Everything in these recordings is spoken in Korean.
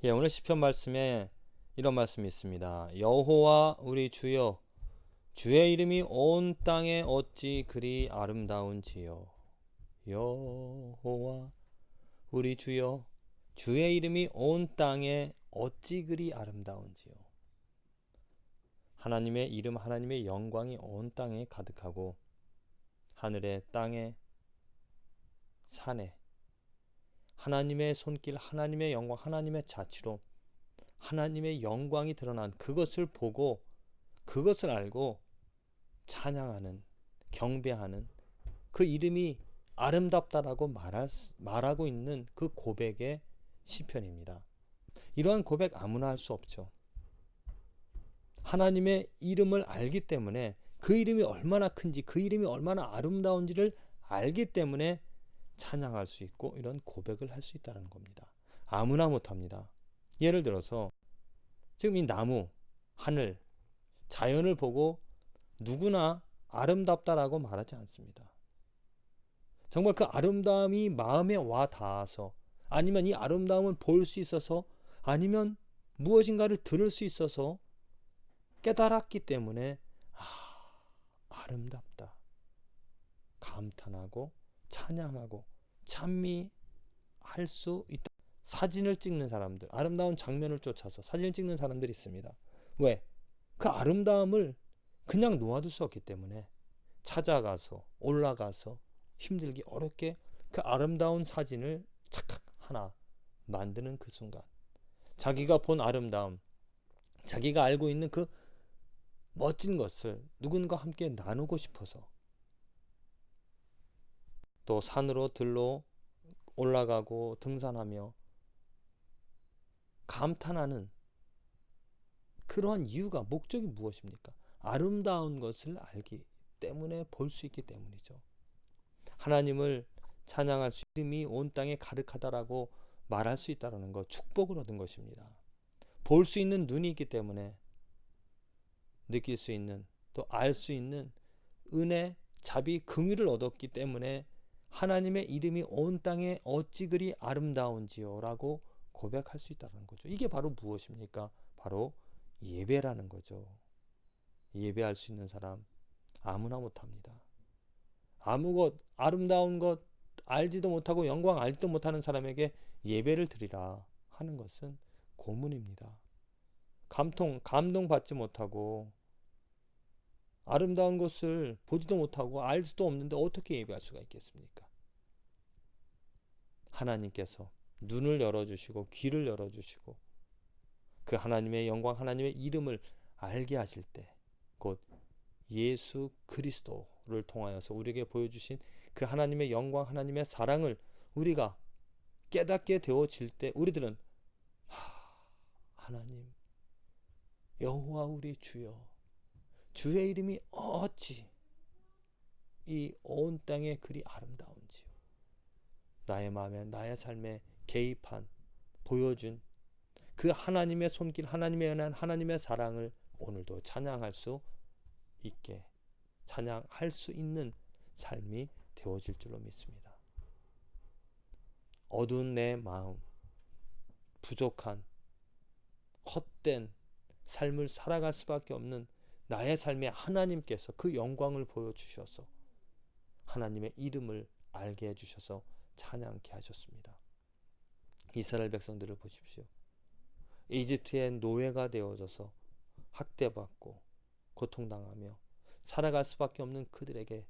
오늘 시편 말씀에 이런 말씀이 있습니다. 여호와 우리 주여, 주의 이름이 온 땅에 어찌 그리 아름다운지요. 여호와 우리 주여, 주의 이름이 온 땅에 어찌 그리 아름다운지요. 하나님의 이름, 하나님의 영광이 온 땅에 가득하고 하늘에, 땅에, 산에 하나님의 손길, 하나님의 영광, 하나님의 자치로 하나님의 영광이 드러난 그것을 보고 그것을 알고 찬양하는, 경배하는 그 이름이 아름답다라고 말하고 있는 그 고백의 시편입니다. 이러한 고백 아무나 할 수 없죠. 하나님의 이름을 알기 때문에 그 이름이 얼마나 큰지, 그 이름이 얼마나 아름다운지를 알기 때문에 찬양할 수 있고 이런 고백을 할 수 있다는 겁니다. 아무나 못합니다. 예를 들어서 지금 이 나무, 하늘, 자연을 보고 누구나 아름답다라고 말하지 않습니다. 정말 그 아름다움이 마음에 와 닿아서, 아니면 이 아름다움을 볼 수 있어서, 아니면 무엇인가를 들을 수 있어서 깨달았기 때문에 아름답다 감탄하고 찬양하고 찬미할 수 있다. 사진을 찍는 사람들, 아름다운 장면을 쫓아서 사진을 찍는 사람들이 있습니다. 왜? 그 아름다움을 그냥 놓아둘 수 없기 때문에 찾아가서 올라가서 힘들게 어렵게 그 아름다운 사진을 착착 하나 만드는 그 순간, 자기가 본 아름다움, 자기가 알고 있는 그 멋진 것을 누군가와 함께 나누고 싶어서 또 산으로 들로 올라가고 등산하며 감탄하는 그러한 이유가, 목적이 무엇입니까? 아름다운 것을 알기 때문에 볼 수 있기 때문이죠. 하나님을 찬양할 수 이름이 온 땅에 가득하다라고 말할 수 있다는 것, 축복을 얻은 것입니다. 볼 수 있는 눈이 있기 때문에 느낄 수 있는, 또 알 수 있는 은혜, 자비, 긍휼을 얻었기 때문에 하나님의 이름이 온 땅에 어찌 그리 아름다운지요 라고 고백할 수 있다는 거죠. 이게 바로 무엇입니까? 바로 예배라는 거죠. 예배할 수 있는 사람 아무나 못합니다. 아름다운 것 알지도 못하고 영광 알지도 못하는 사람에게 예배를 드리라 하는 것은 고문입니다. 감동받지 못하고 아름다운 것을 보지도 못하고 알 수도 없는데 어떻게 예배할 수가 있겠습니까? 하나님께서 눈을 열어주시고 귀를 열어주시고 그 하나님의 영광, 하나님의 이름을 알게 하실 때, 곧 예수 그리스도를 통하여서 우리에게 보여주신 그 하나님의 영광, 하나님의 사랑을 우리가 깨닫게 되어질 때 우리들은 하나님, 여호와 우리 주여, 주의 이름이 어찌 이 온 땅에 그리 아름다운지요. 나의 마음에, 나의 삶에 개입한, 보여준 그 하나님의 손길, 하나님의 은혜, 하나님의 사랑을 오늘도 찬양할 수 있게, 찬양할 수 있는 삶이 되어질 줄로 믿습니다. 어두운 내 마음, 부족한, 헛된 삶을 살아갈 수밖에 없는 나의 삶에 하나님께서 그 영광을 보여주셔서 하나님의 이름을 알게 해주셔서 찬양케 하셨습니다. 이스라엘 백성들을 보십시오. 이집트의 노예가 되어져서 학대받고 고통당하며 살아갈 수밖에 없는 그들에게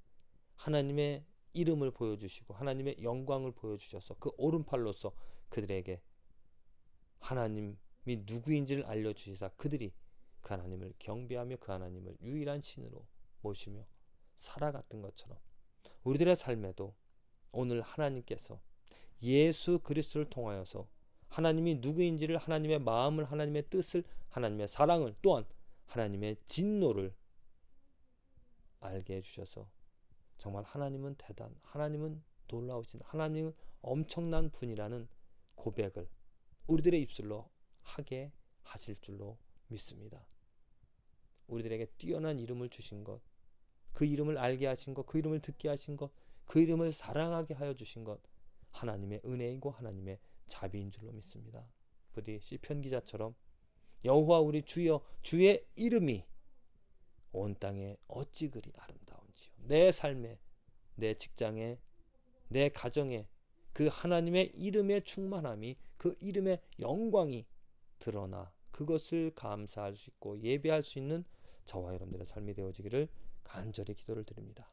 하나님의 이름을 보여주시고 하나님의 영광을 보여주셔서 그 오른팔로서 그들에게 하나님이 누구인지를 알려주시사 그들이 그 하나님을 경배하며 그 하나님을 유일한 신으로 모시며 살아갔던 것처럼 우리들의 삶에도 오늘 하나님께서 예수 그리스도를 통하여서 하나님이 누구인지를, 하나님의 마음을, 하나님의 뜻을, 하나님의 사랑을, 또한 하나님의 진노를 알게 해주셔서 정말 하나님은 하나님은 놀라우신, 하나님은 엄청난 분이라는 고백을 우리들의 입술로 하게 하실 줄로 믿습니다. 우리들에게 뛰어난 이름을 주신 것, 그 이름을 알게 하신 것, 그 이름을 듣게 하신 것, 그 이름을 사랑하게 하여 주신 것, 하나님의 은혜이고 하나님의 자비인 줄로 믿습니다. 부디 시편 기자처럼 여호와 우리 주여 주의 이름이 온 땅에 어찌 그리 아름다운지요. 내 삶에, 내 직장에, 내 가정에 그 하나님의 이름의 충만함이, 그 이름의 영광이 드러나 그것을 감사할 수 있고 예배할 수 있는 저와 여러분들의 삶이 되어지기를 간절히 기도를 드립니다.